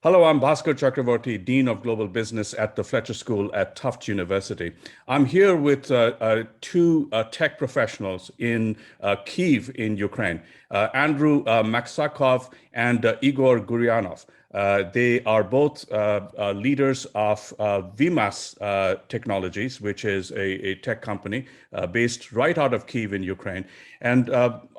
Hello, I'm Bhaskar Chakravorty, Dean of Global Business at the Fletcher School at Tufts University. I'm here with two tech professionals in Kyiv in Ukraine, Andrew Maksakov and Igor Guryanov. They are both leaders of VMAS Technologies, which is a tech company based right out of Kyiv in Ukraine. And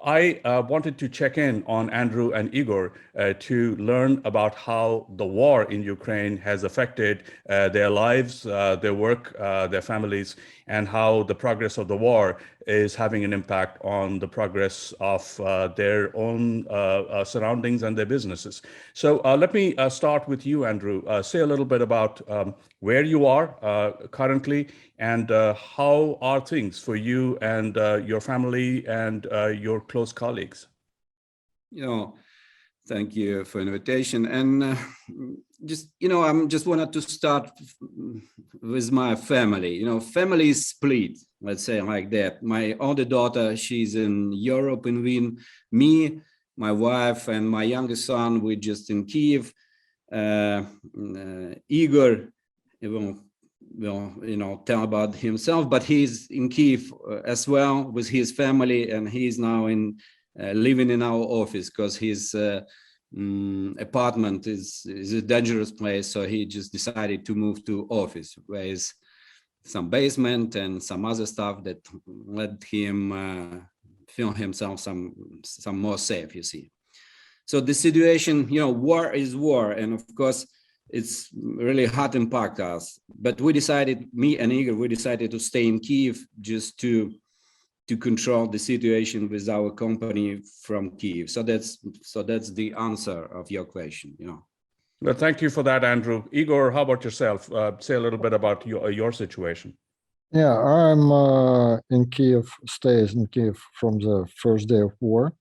I wanted to check in on Andrew and Igor to learn about how the war in Ukraine has affected their lives, their work, their families, and how the progress of the war is having an impact on the progress of their own surroundings and their businesses. So let me start with you, Andrew. Say a little bit about where you are currently and how are things for you and your family and your close colleagues. You know, Thank you for invitation. And I'm just wanted to start with my family. Family is split, let's say like that. My older daughter, she's in Europe in Wien. Me, my wife, and my youngest son, we're just in Kyiv. Igor will tell about himself, but he's in Kyiv as well with his family, and he's now living in our office because his apartment is a dangerous place, so he just decided to move to office with some basement and some other stuff that let him feel himself some more safe, you see. So the situation, war is war, and of course it's really hard impact us, but me and Igor, we decided to stay in Kyiv just to control the situation with our company from Kyiv. So that's the answer of your question. Well, thank you for that, Andrew. Igor, how about yourself? Say a little bit about your situation. Yeah, I'm in Kyiv, stays in Kyiv from the first day of war.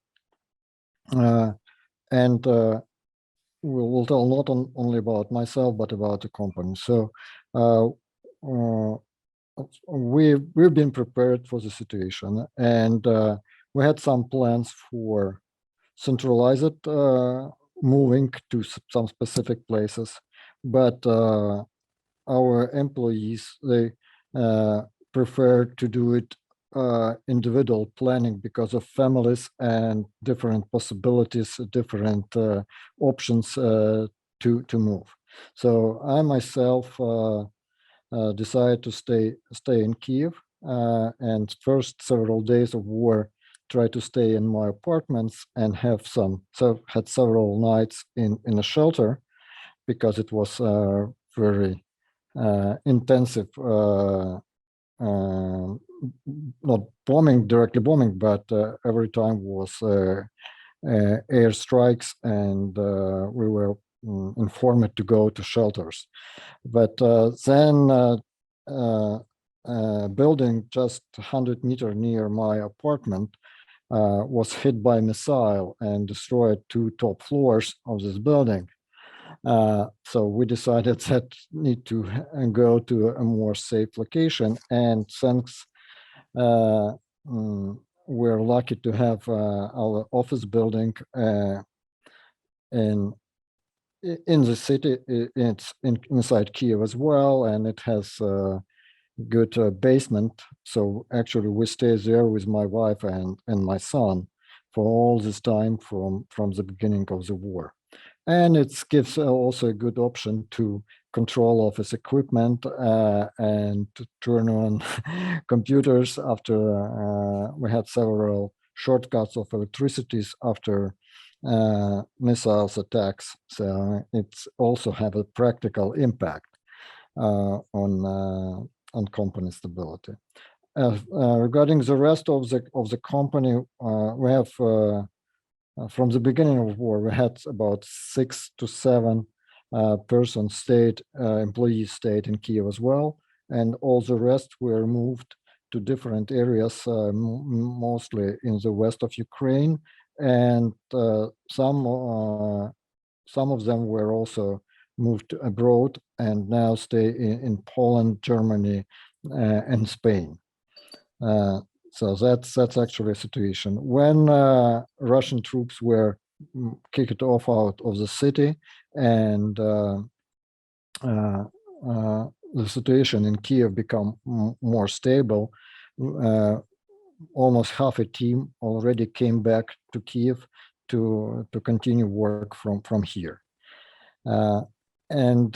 And we'll tell not only about myself, but about the company. So we've been prepared for the situation, and we had some plans for centralized moving to some specific places, but our employees, they prefer to do it individual planning because of families and different possibilities, different options to move. So I myself decided to stay in Kyiv, and first several days of war try to stay in my apartments and had several nights in a shelter because it was very intensive, not directly bombing, but every time was air strikes, and we were informed to go to shelters. But then a building just 100 meters near my apartment was hit by a missile and destroyed 2 top floors of this building. So we decided that need to go to a more safe location, and thanks we're lucky to have our office building in the city. It's inside Kyiv as well, and it has a good basement. So actually we stay there with my wife and my son for all this time from the beginning of the war. And it gives also a good option to control office equipment and to turn on computers after we had several shortcuts of electricities after missiles attacks. So it's also have a practical impact on company stability. Regarding the rest of the company, we have from the beginning of war, we had about 6 to 7 employees stayed in Kyiv as well, and all the rest were moved to different areas, mostly in the west of Ukraine, and some of them were also moved abroad and now stay in Poland, Germany, and Spain. So that's actually a situation. When Russian troops were kicked off out of the city, and the situation in Kiev become more stable. Almost half a team already came back to Kiev to continue work from here. And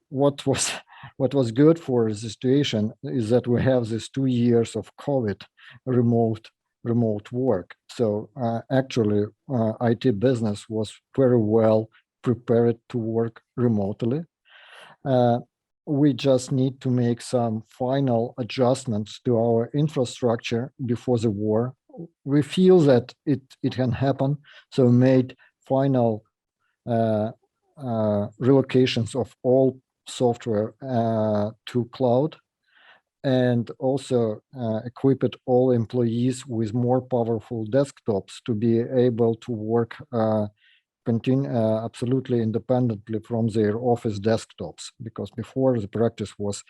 what was good for the situation is that we have these 2 years of COVID remote work. So actually, IT business was very well prepared to work remotely. We just need to make some final adjustments to our infrastructure before the war. We feel that it can happen, so made final relocations of all software to cloud, and also equipped all employees with more powerful desktops to be able to work absolutely independently from their office desktops, because before the practice was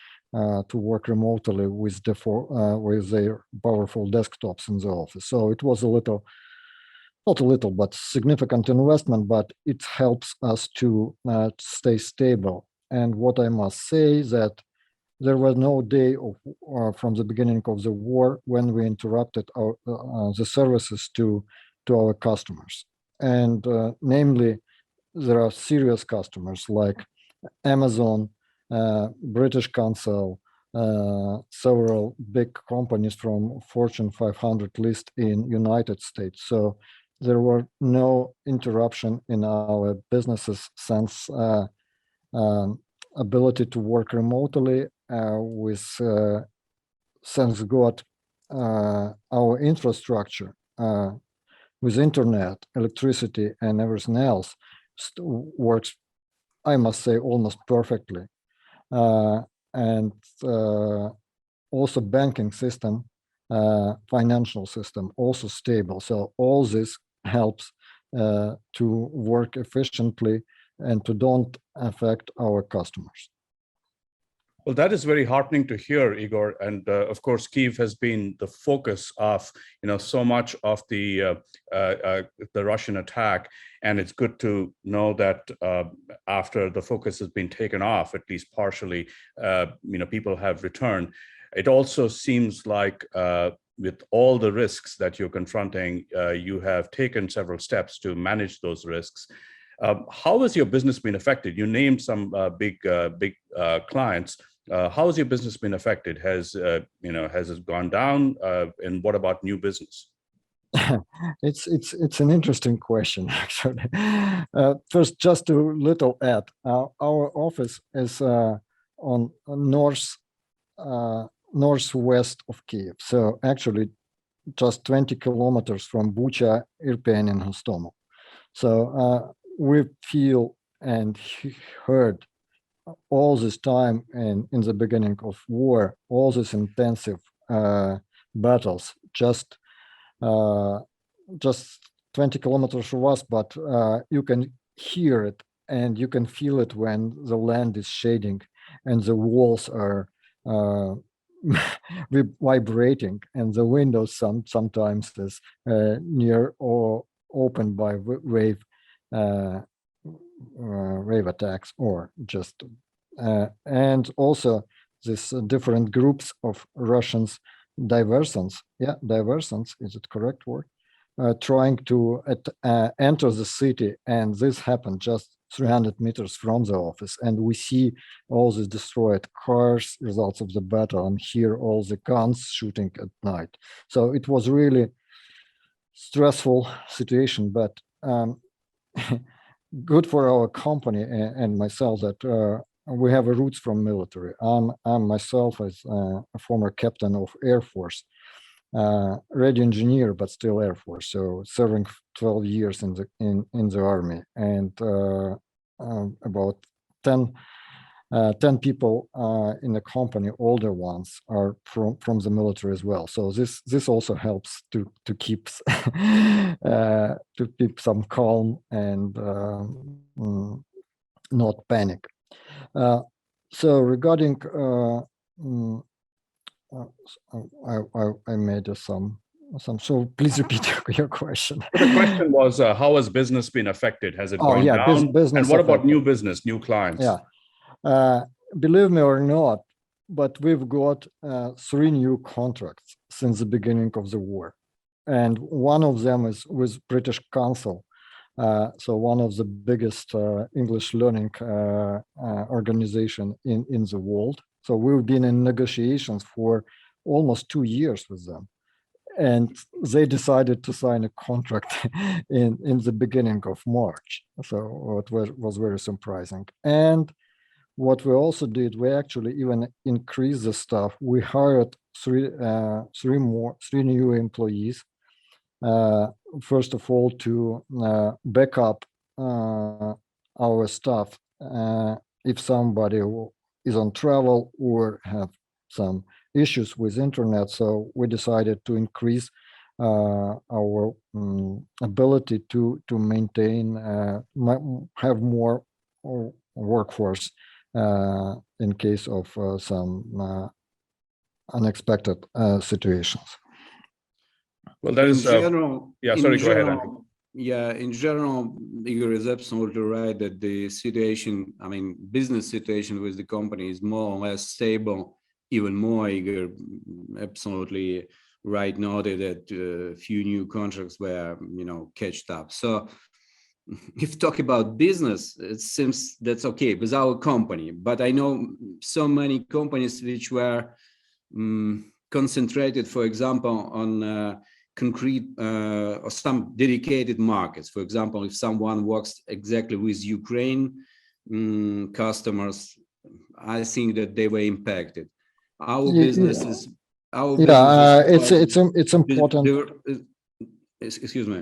to work remotely with their powerful desktops in the office. So it was not a little, but significant investment, but it helps us to stay stable. And what I must say is that there was no day from the beginning of the war when we interrupted the services to our customers. And namely, there are serious customers like Amazon, British Council, several big companies from Fortune 500 list in United States. So there were no interruption in our businesses since ability to work remotely with, thanks God, our infrastructure with internet, electricity, and everything else works, I must say, almost perfectly. And also banking system, financial system, also stable. So all this helps to work efficiently and to don't affect our customers. Well, that is very heartening to hear, Igor. And of course, Kyiv has been the focus of so much of the Russian attack, and it's good to know that after the focus has been taken off, at least partially, people have returned. It also seems like with all the risks that you're confronting, you have taken several steps to manage those risks. How has your business been affected? You named some big clients. How has your business been affected? Has it gone down? And what about new business? It's an interesting question, actually. First, just a little add. Our office is on northwest of Kiev, so actually just 20 kilometers from Bucha, Irpin, and Hostomel. So we feel and heard all this time, and in the beginning of war, all these intensive battles, just 20 kilometers from us, but you can hear it and you can feel it when the land is shading and the walls are vibrating, and the windows sometimes is near or opened by wave attacks, or just and also this different groups of Russians, diversants, is it correct word, trying to enter the city, and this happened just 300 meters from the office, and we see all the destroyed cars, results of the battle, and hear all the guns shooting at night. So it was really stressful situation, but good for our company and myself that we have roots from military. I'm myself as a former captain of Air Force, radio engineer, but still Air Force. So serving 12 years in the army, and about 10 people in the company, older ones, are from the military as well. So this also helps to keep some calm and not panic. So regarding I made some So please repeat your question. The question was, how has business been affected? Has it Oh, gone yeah, down? business And what about affected. new business, new clients? Yeah, believe me or not, but we've got 3 new contracts since the beginning of the war. And one of them is with British Council. So one of the biggest English learning organization in the world. So we've been in negotiations for almost 2 years with them. And they decided to sign a contract in the beginning of March. So it was very surprising. And what we also did, we actually even increased the staff. We hired three new employees. First of all, to back up our staff if somebody is on travel or have some issues with internet. So we decided to increase our ability to maintain, have more workforce in case of some unexpected situations. Well, that In is, general, yeah, in sorry, go ahead, Andrew. general, yeah, in general, Igor is absolutely right that the situation, I mean, business situation with the company is more or less stable. Even more, Igor absolutely right noted that a few new contracts were, catched up. So if talk about business, it seems that's okay with our company. But I know so many companies which were concentrated, for example, on concrete or some dedicated markets. For example, if someone works exactly with Ukraine customers, I think that they were impacted. Our business is it's important. Excuse me.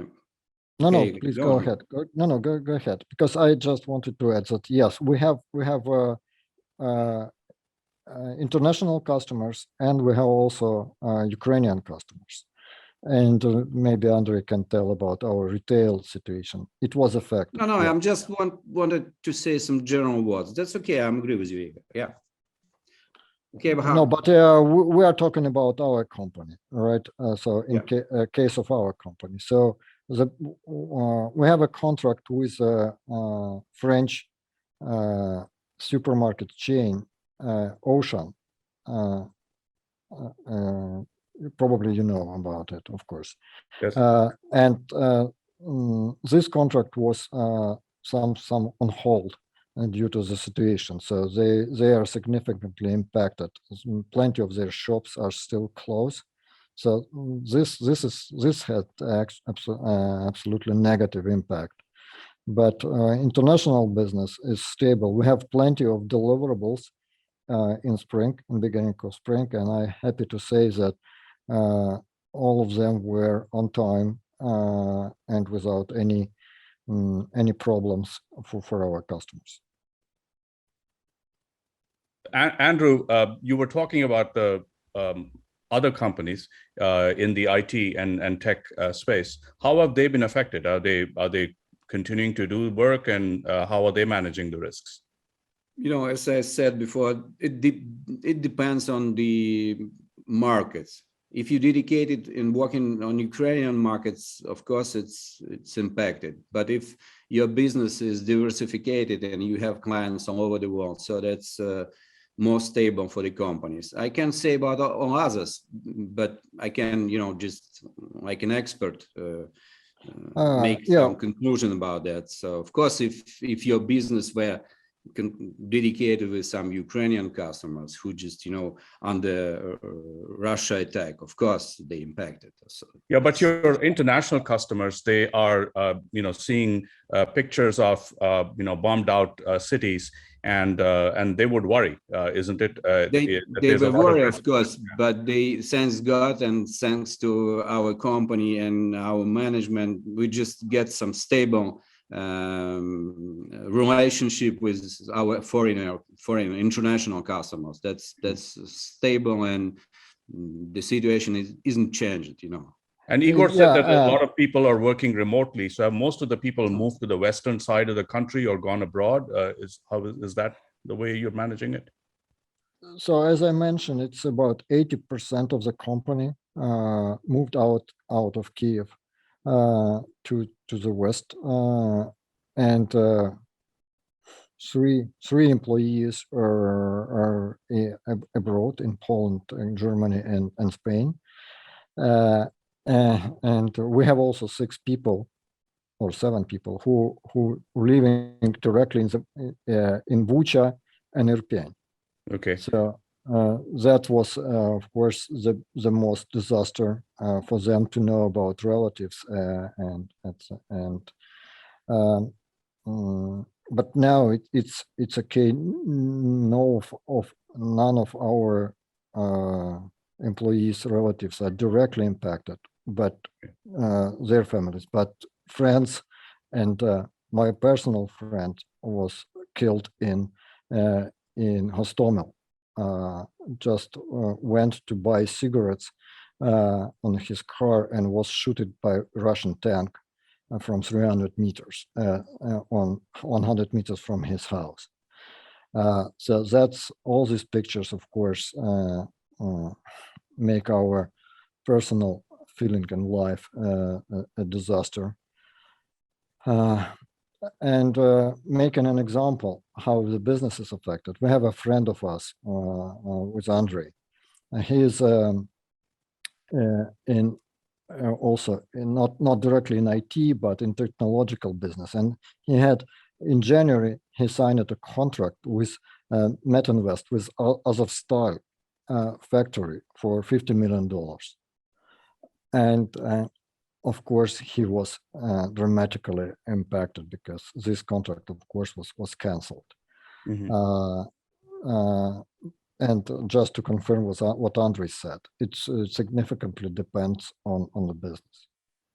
No, Okay, please go go on. ahead. Go ahead. Because I just wanted to add that yes, we have international customers, and we have also Ukrainian customers. And maybe Andrei can tell about our retail situation. It was affected. No, yeah. I'm just wanted to say some general words. That's okay. I'm agree with you, Igor. Yeah. Okay, but No, but we are talking about our company, right? So in case of our company, so we have a contract with a French supermarket chain, Ocean. Probably you know about it, of course. Yes. And this contract was some on hold due to the situation. So they are significantly impacted. Plenty of their shops are still closed. So this had absolutely negative impact. But international business is stable. We have plenty of deliverables in spring, in beginning of spring, and I'm happy to say that all of them were on time and without any problems for our customers. Andrew, you were talking about the other companies in the IT and tech space. How have they been affected? Are they continuing to do work, and how are they managing the risks? As I said before, it depends on the markets. If you're dedicated in working on Ukrainian markets, of course, it's impacted. But if your business is diversified and you have clients all over the world, so that's more stable for the companies. I can't say about all others, but I can, just like an expert, make some conclusion about that. So, of course, if your business were dedicated with some Ukrainian customers who just, under Russia attack, of course, they impacted us. Yeah, but your international customers, they are, seeing pictures of, bombed out cities, and they would worry, isn't it? They were worried, of course, but they, thanks God and thanks to our company and our management, we just get some stable relationship with our foreign international customers. That's stable, and the situation isn't changed, And Igor said that a lot of people are working remotely. So have most of the people moved to the western side of the country or gone abroad? Is that the way you're managing it? So as I mentioned, it's about 80% of the company moved out of Kiev to the west, and three employees are abroad in Poland, in Germany, and Spain. And we have also 6 people or 7 people who are living directly in Bucha and Irpin. Okay. So that was, of course, the most disaster for them to know about relatives, but now it's okay. None of our employees' relatives are directly impacted, but their families, but friends, and my personal friend was killed in Hostomel. Just went to buy cigarettes on his car and was shot by Russian tank from 300 meters on 100 meters from his house. So that's all these pictures, of course, make our personal feeling in life a disaster. And making an example how the business is affected. We have a friend of us with Andrei. He is in also not directly in IT, but in technological business. And he had, in January, he signed a contract with Metinvest, with Azovstal factory for $50 million. And of course, he was dramatically impacted because this contract, of course, was canceled. And just to confirm what Andrei said, it significantly depends on the business.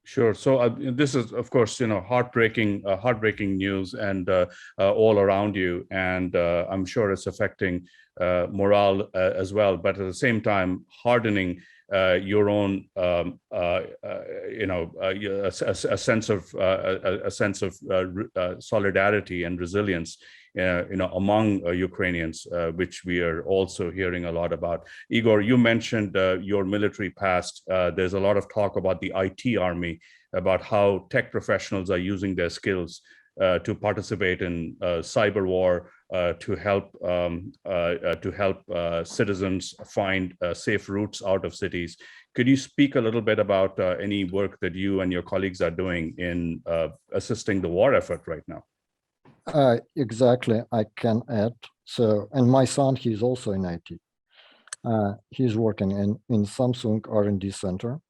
Sure. So this is, of course, heartbreaking news, and all around you, and I'm sure it's affecting morale as well. But at the same time, hardening your own, a sense of solidarity and resilience, among Ukrainians, which we are also hearing a lot about. Igor, you mentioned your military past. There's a lot of talk about the IT army, about how tech professionals are using their skills to participate in cyber war, to help citizens find safe routes out of cities. Could you speak a little bit about any work that you and your colleagues are doing in assisting the war effort right now? Exactly, I can add. So, and my son, he's also in IT. He's working in Samsung R&D center,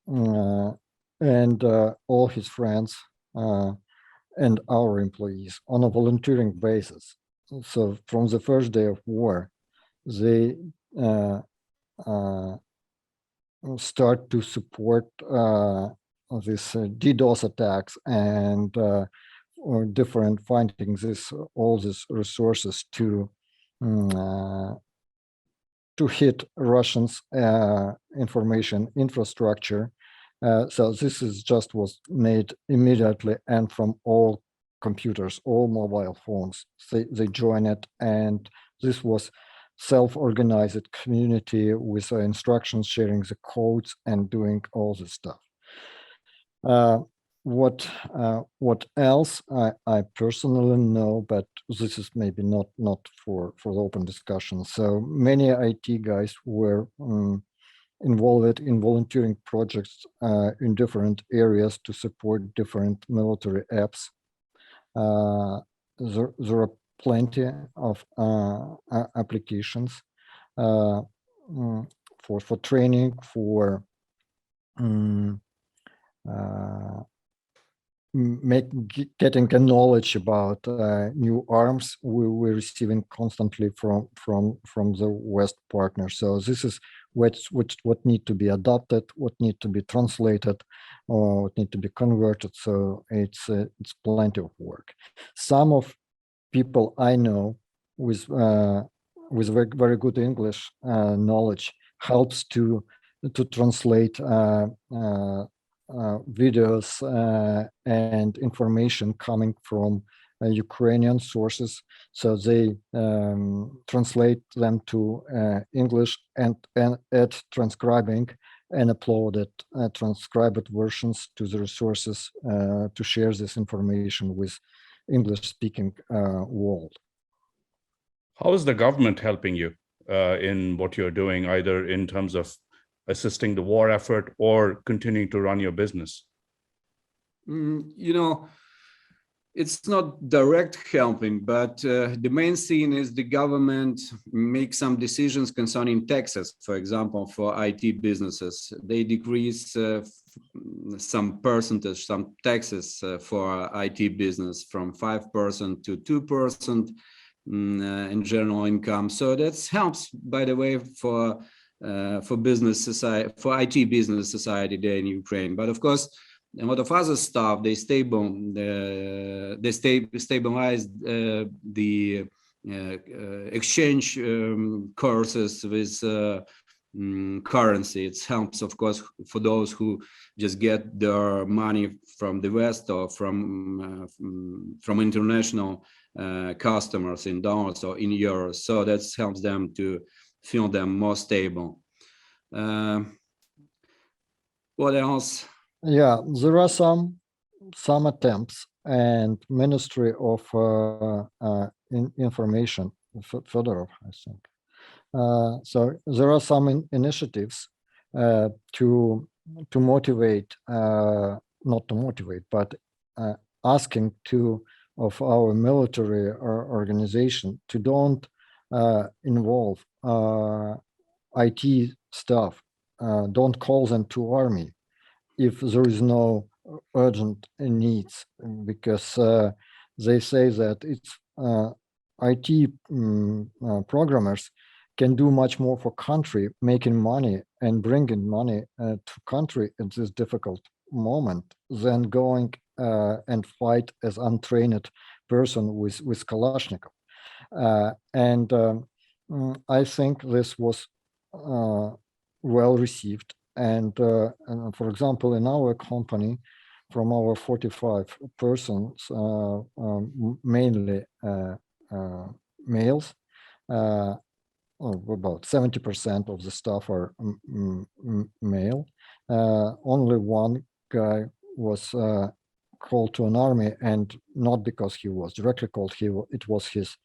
and all his friends and our employees on a volunteering basis. So from the first day of war, they start to support this DDoS attacks and or different finding all these resources to hit Russians' information infrastructure. So this is just was made immediately and from all computers, all mobile phones. They join it, and this was self-organized community with instructions, sharing the codes, and doing all this stuff. What else I personally know, but this is maybe not for the open discussion. So many IT guys were involved in volunteering projects in different areas to support different military apps. There are plenty of applications for training, for getting a knowledge about new arms we're receiving constantly from the West partners. So this is what need to be adopted, what need to be translated, or what need to be converted. So it's plenty of work. Some of people I know with very, very good English knowledge helps to translate videos and information coming from Ukrainian sources. So they translate them to English and add transcribing and uploaded transcribed versions to the resources to share this information with English-speaking world. How is the government helping you in what you're doing, either in terms of assisting the war effort or continuing to run your business? You know, it's not direct helping, but the main thing is the government makes some decisions concerning taxes. For example, for IT businesses, they decrease some percentage, some taxes for IT business from 5% to 2% in general income. So that helps, by the way, for business society, for IT business society there in Ukraine. But of course, a lot of other stuff, they stabilize the exchange courses with currency. It helps, of course, for those who just get their money from the West or from international customers in dollars or in euros. So that helps them to feel them more stable. What else? Yeah, there are some attempts, and Ministry of Information, Fedorov, I think. So there are some initiatives to motivate, not to motivate, but asking of our military organization to don't involve IT stuff, don't call them to army if there is no urgent needs, because they say that it's IT programmers can do much more for country, making money and bringing money to country in this difficult moment than going and fight as untrained person with Kalashnikov. And I think this was well received. And for example, in our company, from our 45 persons, mainly males, about 70% of the staff are male. Only one guy was called to an army, and not because he was directly called. It was his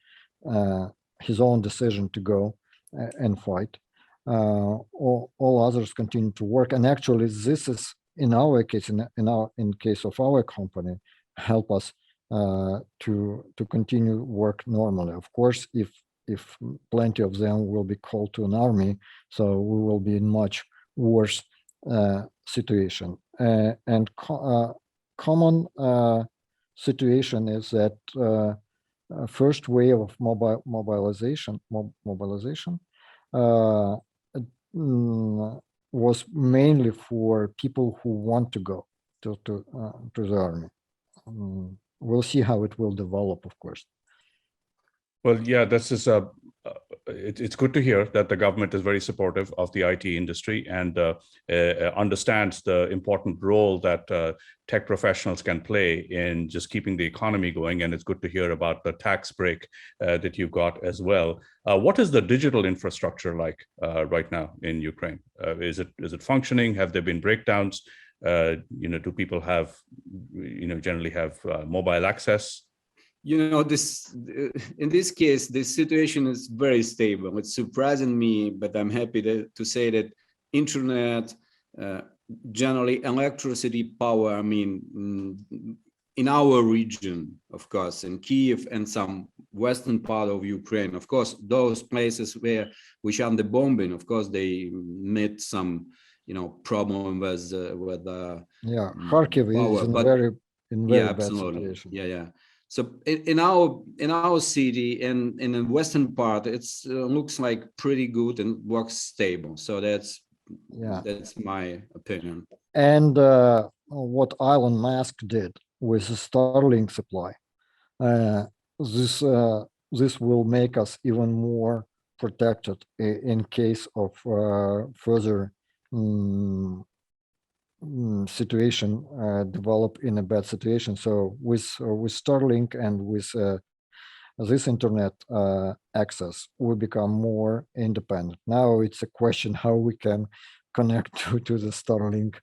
own decision to go and fight. All others continue to work, and actually, this is in our case, in case of our company, help us to continue work normally. Of course, if plenty of them will be called to an army, so we will be in much worse situation. And common situation is that first wave of mobilization was mainly for people who want to go to the army. We'll see how it will develop, of course. Well, yeah, this is it's good to hear that the government is very supportive of the IT industry and understands the important role that tech professionals can play in just keeping the economy going. And it's good to hear about the tax break that you've got as well. What is the digital infrastructure like right now in Ukraine? Is it functioning? Have there been breakdowns? Do people have, generally have mobile access? In this case, the situation is very stable. It's surprising me, but I'm happy to say that internet, generally electricity, power, in our region, of course, in Kyiv and some western part of Ukraine, of course, those places which are under bombing, of course, they met some, problem with Kharkiv power, is in very bad absolutely. situation. Yeah. So in our city and in the western part, it looks like pretty good and works stable. So that's my opinion. And what Elon Musk did with the Starlink supply, this will make us even more protected in case of further situation develop in a bad situation. So with Starlink and with this internet access, we become more independent. Now it's a question how we can connect to the Starlink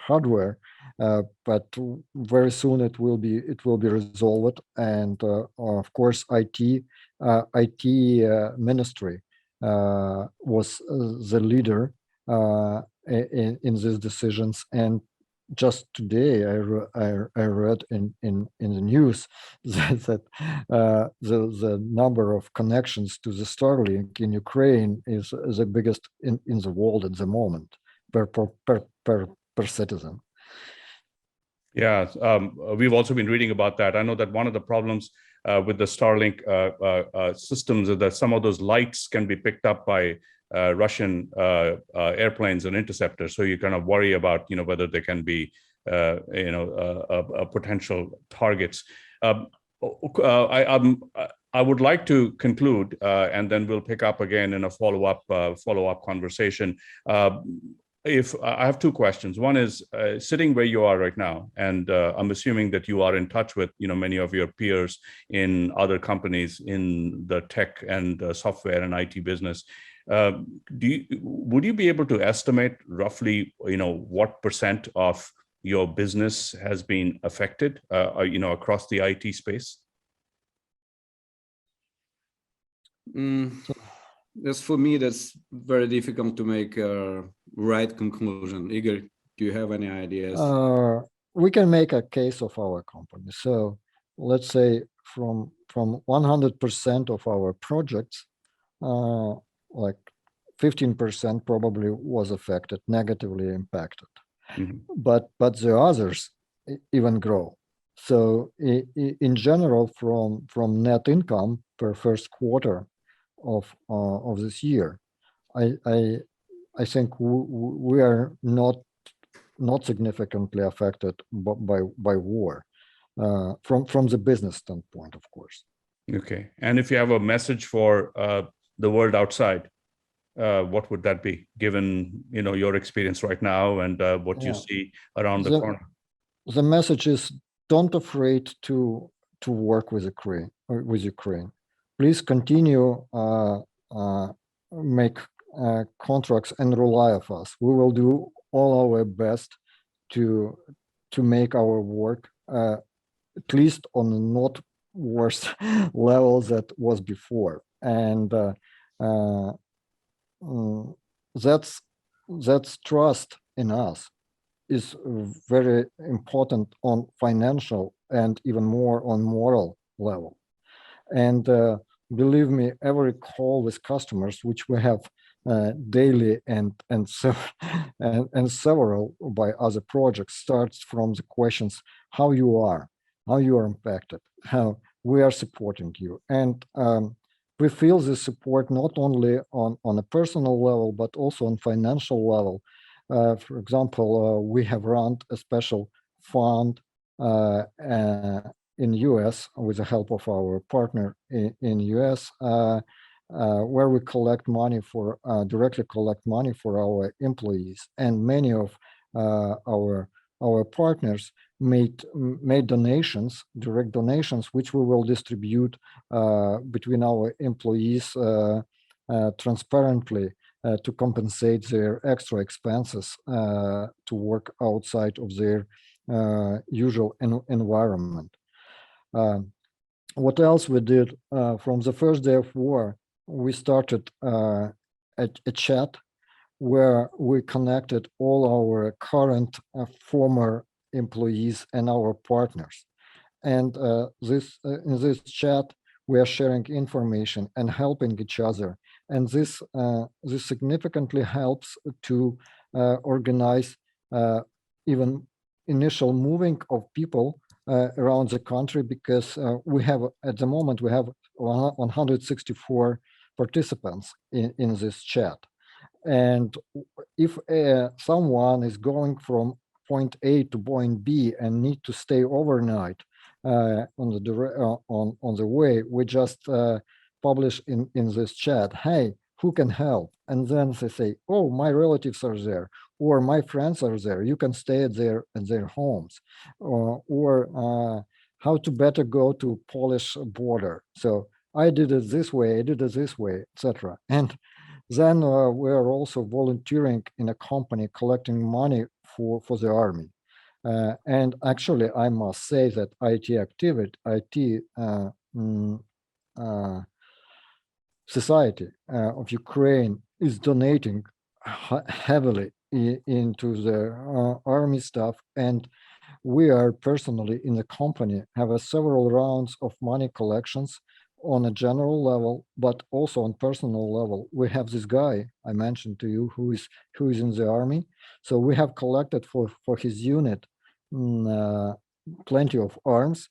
hardware, but very soon it will be resolved. And of course, IT ministry was the leader in these decisions. And just today, I read in the news that the number of connections to the Starlink in Ukraine is the biggest in the world at the moment per citizen. Yeah, we've also been reading about that. I know that one of the problems with the Starlink systems is that some of those lights can be picked up by Russian airplanes and interceptors. So you kind of worry about, whether they can be, potential targets. I would like to conclude, and then we'll pick up again in a follow-up conversation. If I have two questions. One is sitting where you are right now, and I'm assuming that you are in touch with many of your peers in other companies in the tech and software and IT business. Would you be able to estimate roughly what percent of your business has been affected across the IT space? As for me, that's very difficult to make a right conclusion. Igor, do you have any ideas? We can make a case of our company. So let's say from 100% of our projects, like 15% probably was affected, negatively impacted. Mm-hmm. But the others even grow. So in general, from net income per first quarter of this year, I think we are not significantly affected by war from the business standpoint, of course. Okay, and if you have a message for the world outside, what would that be, given your experience right now and what you see around the corner? The message is: don't afraid to work with Ukraine. Please continue make contracts and rely on us. We will do all our best to make our work at least on a not worse level that was before. And that's trust in us is very important on financial and even more on moral level. And believe me, every call with customers, which we have daily and several by other projects, starts from the questions: how you are impacted, how we are supporting you. And we feel this support not only on a personal level, but also on financial level. For example, we have run a special fund in US with the help of our partner in US, where we collect money for directly collect money for our employees. And many of our partners made donations, direct donations, which we will distribute between our employees transparently to compensate their extra expenses to work outside of their usual environment. What else we did? From the first day of war, we started a chat where we connected all our current former employees and our partners. And in this chat, we are sharing information and helping each other. And this significantly helps to organize even initial moving of people around the country, because we have, at the moment, we have 164 participants in this chat. And if someone is going from point A to point B and need to stay overnight on the way, we just publish in this chat, hey, who can help? And then they say, oh, my relatives are there, or my friends are there. You can stay at their homes, or how to better go to Polish border. So I did it this way, etc. And Then we are also volunteering in a company collecting money for the army. And actually, I must say that IT society of Ukraine is donating heavily into the army stuff, and we are personally in the company have several rounds of money collections on a general level, but also on personal level. We have this guy I mentioned to you who is in the army, so we have collected for his unit plenty of arms,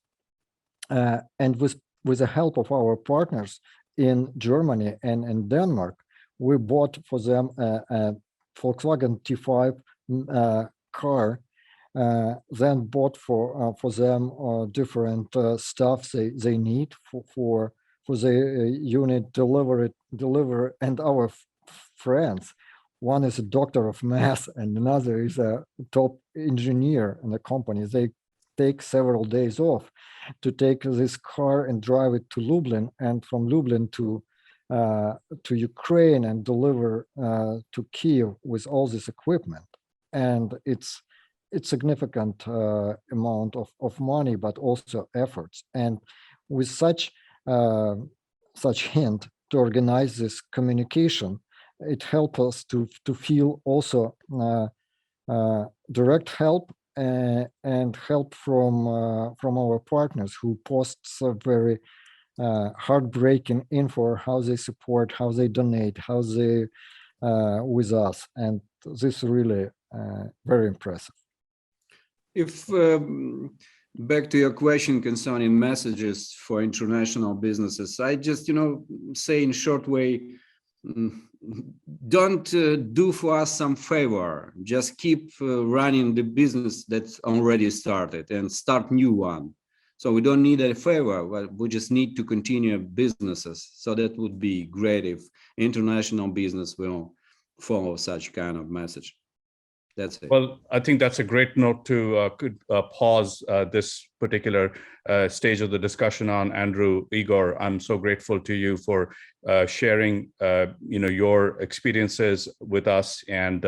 and with the help of our partners in Germany and in Denmark, we bought for them a Volkswagen T5 car. Then bought for them different stuff they need for the unit deliver, and our friends. One is a doctor of math, and another is a top engineer in the company. They take several days off to take this car and drive it to Lublin, and from Lublin to Ukraine, and deliver to Kiev with all this equipment. And it's significant amount of money, but also efforts. And with such hint to organize this communication, it helps us to feel also direct help and help from our partners who post so very heartbreaking info, how they support, how they donate, how they with us, and this is really very impressive. If back to your question concerning messages for international businesses, I just say in short way, don't do for us some favor. Just keep running the business that's already started and start new one. So we don't need a favor, but we just need to continue businesses. So that would be great if international business will follow such kind of message. That's it. Well, I think that's a great note to pause this particular stage of the discussion on. Andrew, Igor, I'm so grateful to you for sharing your experiences with us, and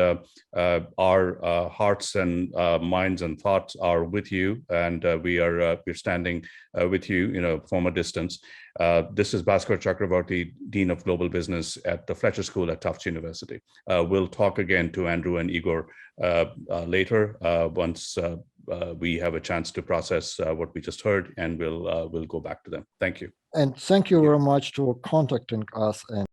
our hearts and minds and thoughts are with you, and we're standing with you, from a distance. This is Bhaskar Chakravarti, Dean of Global Business at the Fletcher School at Tufts University. We'll talk again to Andrew and Igor later once we have a chance to process what we just heard, and we'll go back to them. Thank you. And thank you very much for contacting us. And